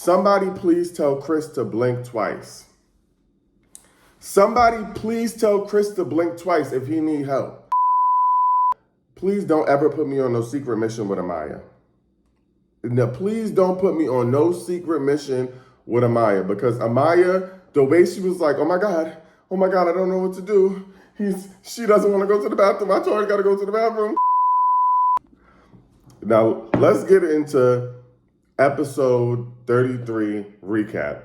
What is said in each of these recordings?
Somebody please tell Chris to blink twice. Somebody please tell Chris to blink twice if he need help. Please don't ever put me on no secret mission with Amaya. No, please don't put me on no secret mission with Amaya, because Amaya, the way she was like, oh my God, I don't know what to do. She doesn't want to go to the bathroom. I told her I got to go to the bathroom. Now, let's get into episode 33 recap.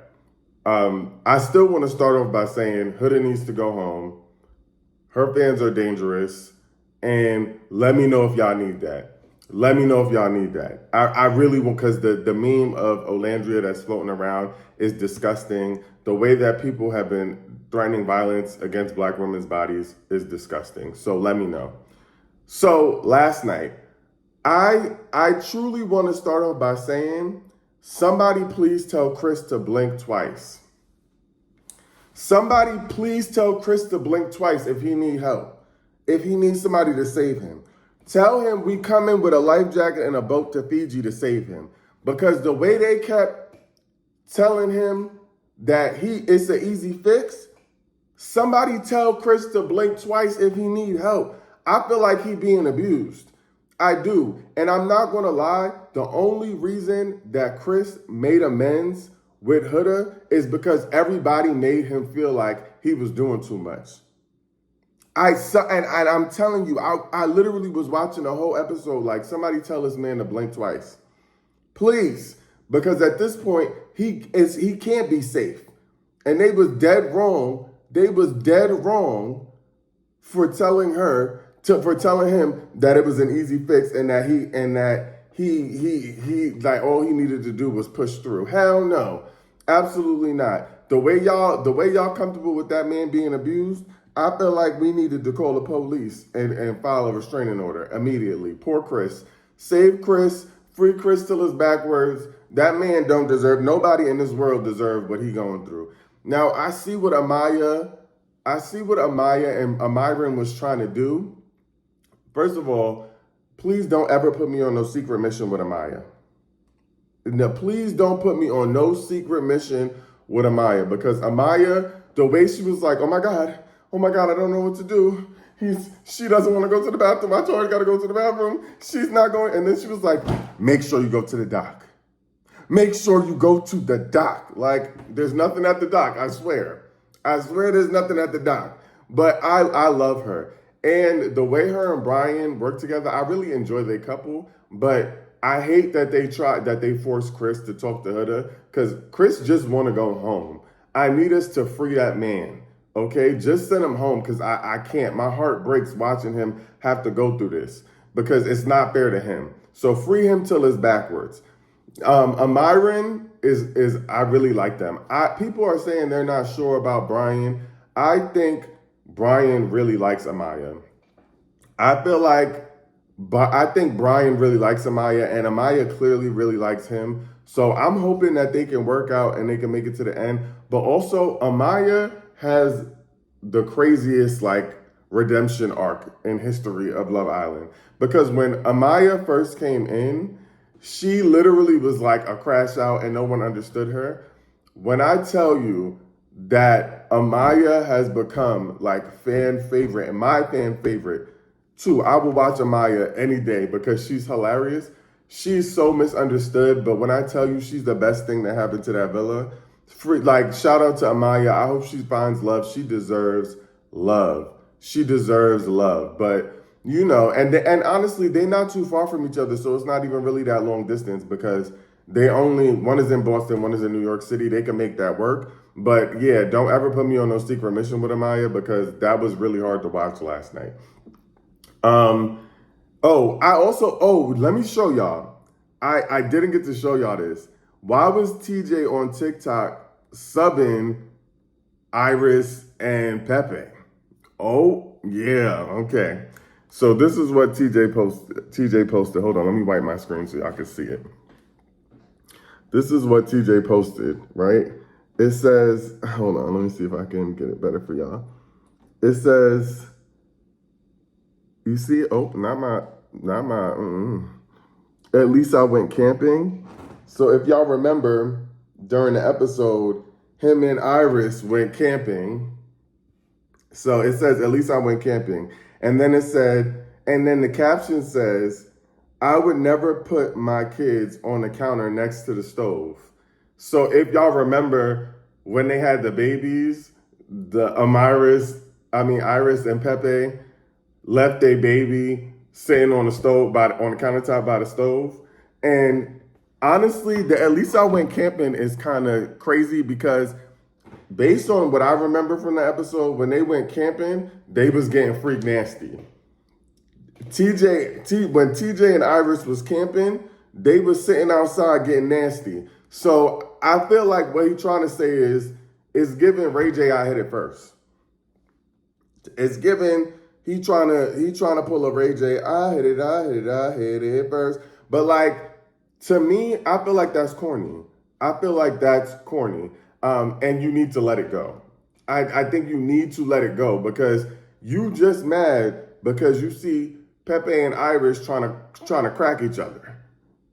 I still want to start off by saying Huda needs to go home. Her fans are dangerous. And let me know if y'all need that. Let me know if y'all need that. I really want, because the meme of Olandria that's floating around is disgusting. The way that people have been threatening violence against Black women's bodies is disgusting. So let me know. So last night, I truly want to start off by saying, somebody please tell Chris to blink twice. Somebody please tell Chris to blink twice if he need help. If he needs somebody to save him. Tell him we come in with a life jacket and a boat to Fiji to save him. Because the way they kept telling him that it's an easy fix, somebody tell Chris to blink twice if he need help. I feel like he being abused. I do. And I'm not going to lie, the only reason that Chris made amends with Huda is because everybody made him feel like he was doing too much. And I'm telling you, I literally was watching the whole episode like, somebody tell this man to blink twice. Please. Because at this point, he can't be safe. And they was dead wrong. They was dead wrong for telling him that it was an easy fix and that he like all he needed to do was push through. Hell no. Absolutely not. The way y'all comfortable with that man being abused, I feel like we needed to call the police and file a restraining order immediately. Poor Chris. Save Chris. Free Chris till it's backwards. That man don't deserve, nobody in this world deserve what he going through. Now, I see what Amaya and Brian was trying to do. First of all, please don't ever put me on no secret mission with Amaya. Now, please don't put me on no secret mission with Amaya, because Amaya, the way she was like, oh my God, I don't know what to do. She doesn't want to go to the bathroom. I told her I got to go to the bathroom. She's not going. And then she was like, make sure you go to the dock. Make sure you go to the dock. Like, there's nothing at the dock, I swear. I swear there's nothing at the dock. But I love her. And the way her and Brian work together, I really enjoy their couple. But I hate that they forced Chris to talk to Huda, because Chris just want to go home. I need us to free that man. Okay, just send him home, because I can't. My heart breaks watching him have to go through this, because it's not fair to him. So free him till it's backwards. Amaya is I really like them. People are saying they're not sure about Brian. I think Brian really likes Amaya. I think Brian really likes Amaya, and Amaya clearly really likes him. So I'm hoping that they can work out and they can make it to the end. But also, Amaya has the craziest redemption arc in history of Love Island. Because when Amaya first came in, she literally was like a crash out and no one understood her. When I tell you that Amaya has become fan favorite, and my fan favorite too, I will watch Amaya any day because she's hilarious. She's so misunderstood, but when I tell you she's the best thing that happened to that villa, shout out to Amaya. I hope she finds love. She deserves love. She deserves love. But, and honestly, they're not too far from each other, so it's not even really that long distance, because one is in Boston, one is in New York City. They can make that work. But yeah, don't ever put me on no secret mission with Amaya, because that was really hard to watch last night. Let me show y'all. I didn't get to show y'all this. Why was TJ on TikTok subbing Iris and Pepe? Oh, yeah, okay. So this is what TJ posted. Hold on, let me wipe my screen so y'all can see it. This is what TJ posted, right? It says, hold on, let me see if I can get it better for y'all. It says, you see, at least I went camping. So if y'all remember, during the episode, him and Iris went camping. So it says, at least I went camping. And then it said, and then the caption says, I would never put my kids on the counter next to the stove. So if y'all remember when they had the babies, Iris and Pepe left their baby sitting on the stove on the countertop by the stove. And honestly, the at least I went camping is kind of crazy because based on what I remember from the episode, when they went camping, they was getting freak nasty. When TJ and Iris was camping, they was sitting outside getting nasty. So I feel like what he's trying to say is giving Ray J I hit it first. It's giving he trying to pull a Ray J I hit it first. But like to me, I feel like that's corny. And you need to let it go. I think you need to let it go because you just mad because you see Pepe and Iris trying to crack each other.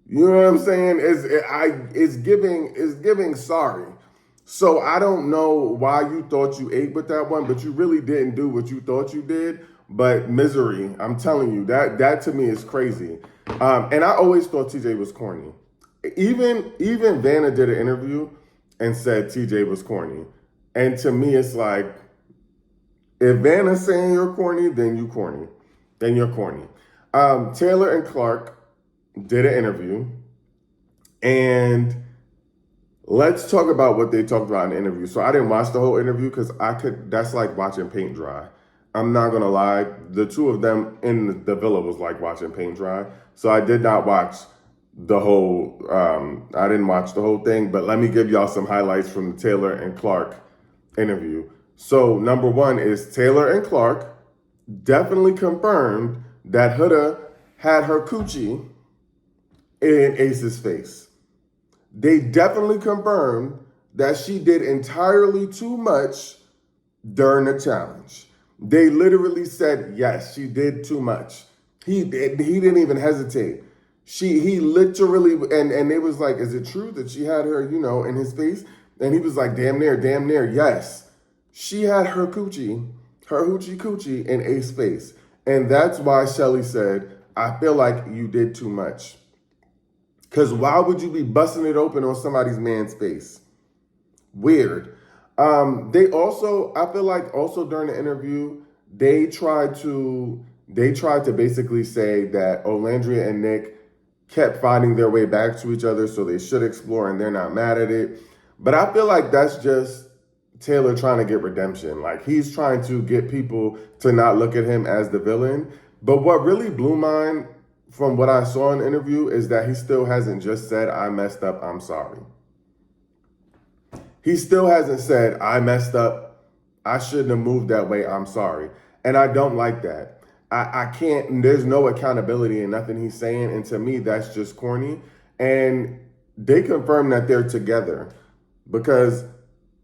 You know what I'm saying? It's giving sorry. So I don't know why you thought you ate with that one, but you really didn't do what you thought you did. But misery, I'm telling you, that to me is crazy. And I always thought TJ was corny. Even Vanna did an interview and said TJ was corny. And to me, it's like, if Vanna's saying you're corny, then you corny. Then you're corny. Taylor and Clark did an interview. And let's talk about what they talked about in the interview. So I didn't watch the whole interview because that's like watching paint dry. I'm not going to lie. The two of them in the villa was like watching paint dry. So I did not watch the whole, I didn't watch the whole thing, but let me give y'all some highlights from the Taylor and Clark interview. So number one is Taylor and Clark definitely confirmed that Huda had her coochie in Ace's face. They definitely confirmed that she did entirely too much during the challenge. They literally said, yes, she did too much. He didn't even hesitate. He literally, and they was like, is it true that she had her, in his face? And he was like, damn near, yes. She had her hoochie coochie in Ace's face. And that's why Chelly said, I feel like you did too much. Because why would you be busting it open on somebody's man's face? Weird. I feel like also during the interview, they tried to basically say that Olandria and Nic kept finding their way back to each other, so they should explore and they're not mad at it. But I feel like that's just Taylor trying to get redemption. Like he's trying to get people to not look at him as the villain. But what really blew mine from what I saw in the interview is that he still hasn't just said, I messed up, I'm sorry. He still hasn't said, I messed up, I shouldn't have moved that way, I'm sorry. And I don't like that. I can't, there's no accountability in nothing he's saying. And to me, that's just corny. And they confirmed that they're together because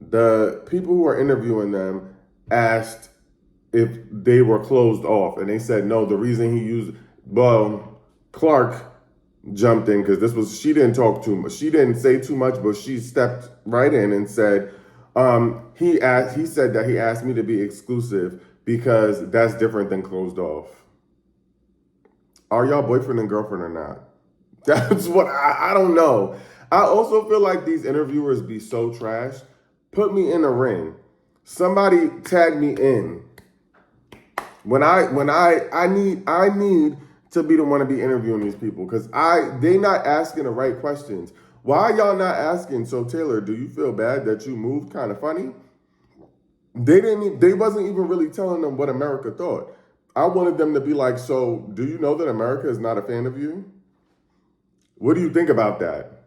the people who are interviewing them asked if they were closed off. And they said, no, the reason Clark jumped in because she didn't talk too much. She didn't say too much, but she stepped right in and said, he said that he asked me to be exclusive because that's different than closed off. Are y'all boyfriend and girlfriend or not? That's what I don't know. I also feel like these interviewers be so trash. Put me in a ring. Somebody tag me in. I need to be the one to be interviewing these people because they not asking the right questions. Why y'all not asking? So Taylor, do you feel bad that you moved kind of funny? They wasn't even really telling them what America thought. I wanted them to be like, so do you know that America is not a fan of you? What do you think about that?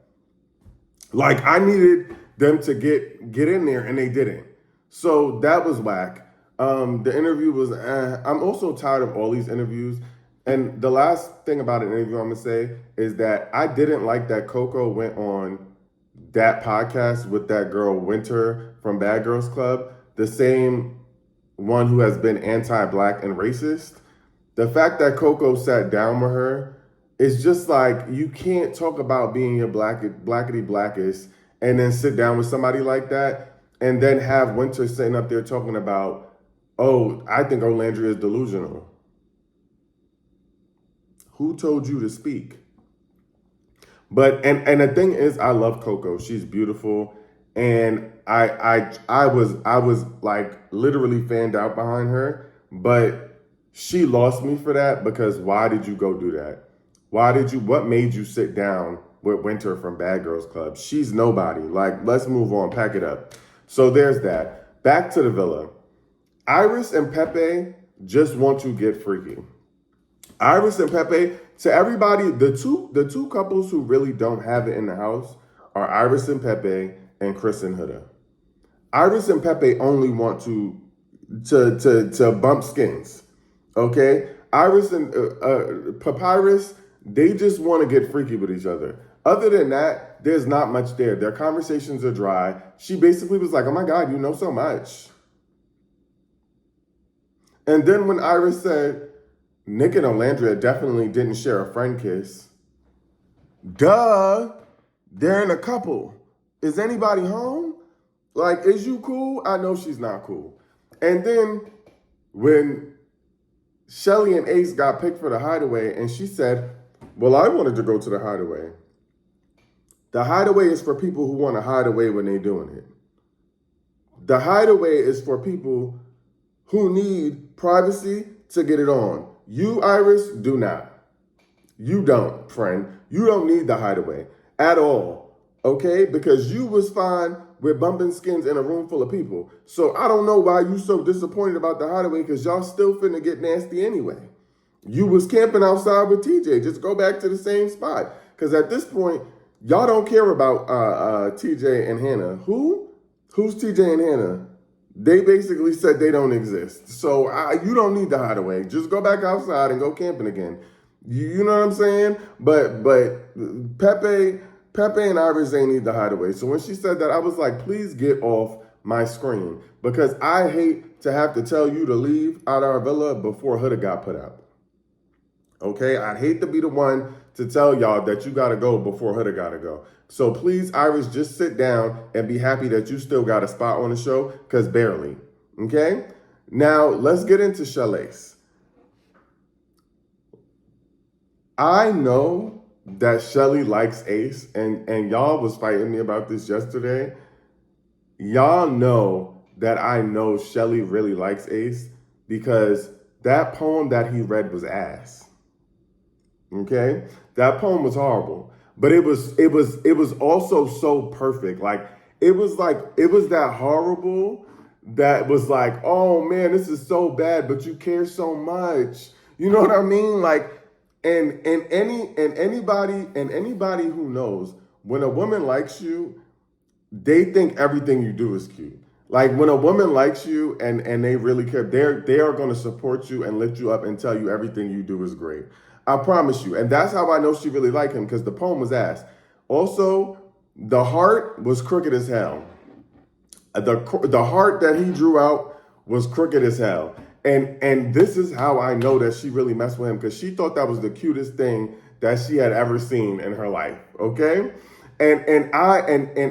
Like I needed them to get in there and they didn't. So that was whack. The interview was, I'm also tired of all these interviews. And the last thing about an interview I'm gonna say is that I didn't like that Coco went on that podcast with that girl Winter from Bad Girls Club, the same one who has been anti-black and racist. The fact that Coco sat down with her is just like, you can't talk about being your blackety blackest and then sit down with somebody like that, and then have Winter sitting up there talking about, oh, I think Olandria is delusional. Who told you to speak? But and the thing is, I love Coco. She's beautiful, and I was like literally fanned out behind her, but she lost me for that because why did you go do that? What made you sit down with Winter from Bad Girls Club? She's nobody. Like, let's move on, pack it up. So there's that. Back to the villa. Iris and Pepe just want to get freaky. Iris and Pepe, to everybody, the two couples who really don't have it in the house are Iris and Pepe and Chris and Huda. Iris and Pepe only want to bump skins. Okay? Iris and Papyrus, they just want to get freaky with each other. Other than that, there's not much there. Their conversations are dry. She basically was like, oh my God, you know so much. And then when Iris said, Nic and Olandria definitely didn't share a friend kiss. Duh, they're in a couple. Is anybody home? Like, is you cool? I know she's not cool. And then when Chelly and Ace got picked for the Hideaway, and she said, well, I wanted to go to the Hideaway. The Hideaway is for people who want to hide away when they're doing it. The Hideaway is for people who need privacy to get it on. You, Iris, do not. You don't, friend. You don't need the Hideaway at all, okay? Because you was fine with bumping skins in a room full of people. So I don't know why you so disappointed about the Hideaway, because y'all still finna get nasty anyway. You was camping outside with TJ. Just go back to the same spot. Because at this point, y'all don't care about TJ and Hannah. Who? Who's TJ and Hannah? They basically said they don't exist. So you don't need the Hideaway. Just go back outside and go camping again. You know what I'm saying? But Pepe and Iris ain't need the Hideaway. So when she said that, I was like, please get off my screen. Because I hate to have to tell you to leave out our villa before Huda got put out. Okay? I'd hate to be the one to tell y'all that you got to go before Huda got to go. So please, Iris, just sit down and be happy that you still got a spot on the show, because barely. Okay? Now, let's get into Chellace. I know that Chelly likes Ace, and y'all was fighting me about this yesterday. Y'all know that I know Chelly really likes Ace because that poem that he read was ass. Okay? That poem was horrible. But it was also so perfect. Like it was that horrible that was like, oh man, this is so bad, but you care so much. You know what I mean? Like, and anybody who knows, when a woman likes you, they think everything you do is cute. Like when a woman likes you and they really care, they are going to support you and lift you up and tell you everything you do is great. I promise you. And that's how I know she really liked him, because the poem was ass. Also, the heart was crooked as hell. The heart that he drew out was crooked as hell. And this is how I know that she really messed with him, because she thought that was the cutest thing that she had ever seen in her life. Okay? And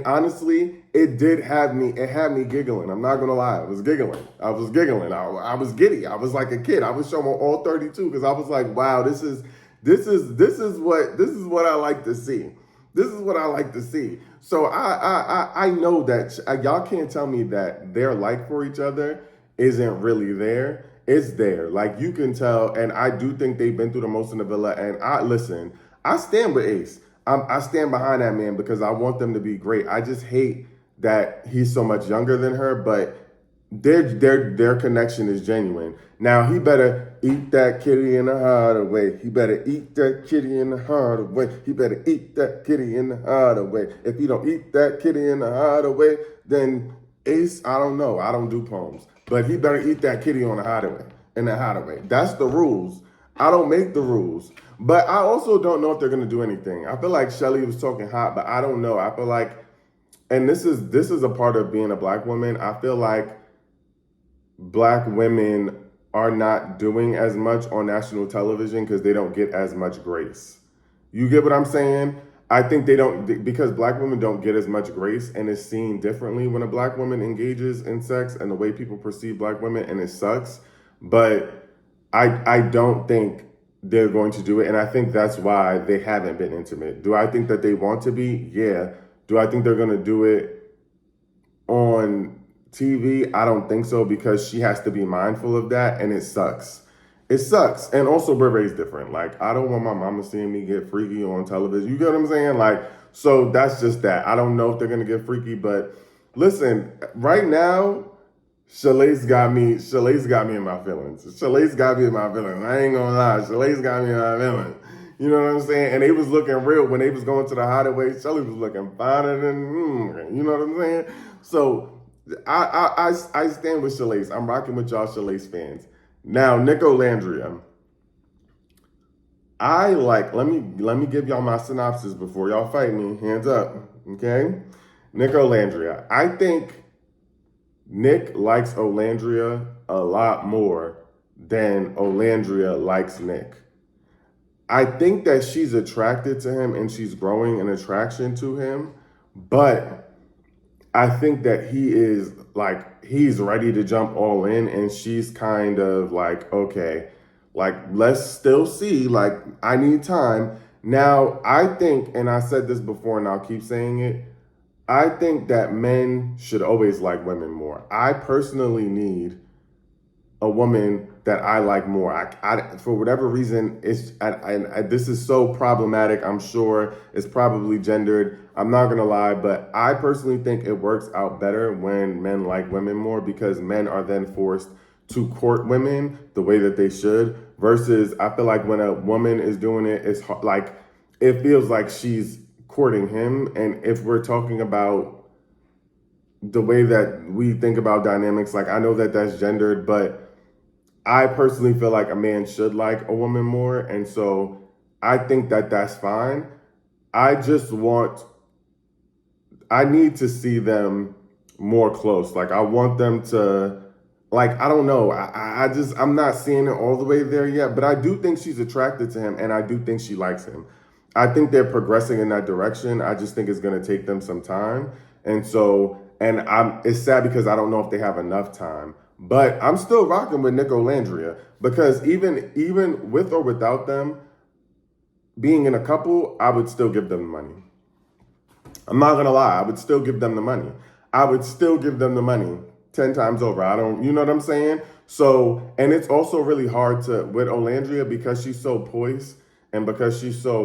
honestly, it had me giggling. I'm not gonna lie. I was giggling. I was giddy. I was like a kid. I was showing all 32 because I was like, wow, this is what I like to see. This is what I like to see. So I know that y'all can't tell me that their like for each other isn't really there. It's there. Like you can tell, and I do think they've been through the most in the villa. And I stand with Ace. I stand behind that man because I want them to be great. I just hate that he's so much younger than her, but their connection is genuine. Now he better eat that kitty in the Hideaway. He better eat that kitty in the Hideaway. He better eat that kitty in the Hideaway. If he don't eat that kitty in the Hideaway, then Ace, I don't know. I don't do poems, but he better eat that kitty on the Hideaway. In the Hideaway. That's the rules. I don't make the rules. But I also don't know if they're going to do anything. I feel like Chelly was talking hot, but I don't know. I feel like, and this is a part of being a black woman, I feel like black women are not doing as much on national television because they don't get as much grace. You get what I'm saying? I think they don't, because black women don't get as much grace and it's seen differently when a black woman engages in sex and the way people perceive black women, and it sucks. But I don't think they're going to do it, and I think that's why they haven't been intimate. Do I think that they want to be? Yeah. Do I think they're going to do it on TV? I don't think so, because she has to be mindful of that, and it sucks. It sucks. And also, we're raised different. Like, I don't want my mama seeing me get freaky on television. You get what I'm saying? Like, so that's just that. I don't know if they're going to get freaky, but listen, right now, Chellace got me in my feelings. Chellace got me in my feelings. I ain't gonna lie. Chellace got me in my feelings. You know what I'm saying? And they was looking real when they was going to the Hideaway. Shelly was looking finer than, you know what I'm saying? So I stand with Chellace. I'm rocking with y'all Chellace fans. Now, Nic Olandria. Let me give y'all my synopsis before y'all fight me. Hands up, okay? Nic Olandria. I think Nic likes Olandria a lot more than Olandria likes Nic. I think that she's attracted to him and she's growing an attraction to him, but I think that he's ready to jump all in, and she's kind of like, okay, like, let's still see, like, I need time. Now, I think, and I said this before and I'll keep saying it, I think that men should always like women more. I personally need a woman that I like more. I for whatever reason, this is so problematic. I'm sure it's probably gendered. I'm not gonna lie, but I personally think it works out better when men like women more, because men are then forced to court women the way that they should. Versus, I feel like when a woman is doing it, it's like, it feels like she's courting him. And if we're talking about the way that we think about dynamics, like, I know that that's gendered, but I personally feel like a man should like a woman more. And so I think that that's fine. I need to see them more close. Like, I want them to, like, I don't know. I'm not seeing it all the way there yet, but I do think she's attracted to him, and I do think she likes him. I think they're progressing in that direction. I just think it's going to take them some time. And so, it's sad because I don't know if they have enough time, but I'm still rocking with Nic Olandria, because even with or without them being in a couple, I would still give them the money. I'm not going to lie. I would still give them the money. I would still give them the money 10 times over. You know what I'm saying? So, and it's also really hard with Olandria, because she's so poised and because she's so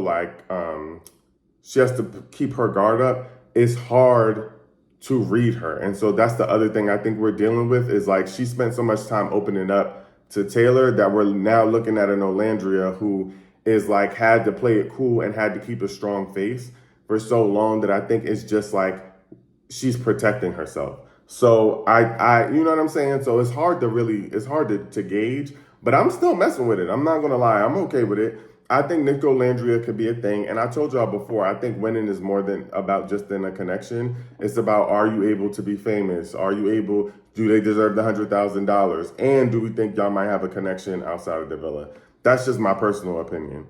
she has to keep her guard up. It's hard to read her. And so that's the other thing I think we're dealing with, is like, she spent so much time opening up to Taylor that we're now looking at an Olandria who is like, had to play it cool and had to keep a strong face for so long, that I think it's just like she's protecting herself. So I you know what I'm saying? So it's hard to gauge, but I'm still messing with it. I'm not gonna lie, I'm okay with it. I think Nic Olandria could be a thing. And I told y'all before, I think winning is more than about just in a connection. It's about, are you able to be famous? Do they deserve the $100,000? And do we think y'all might have a connection outside of the villa? That's just my personal opinion.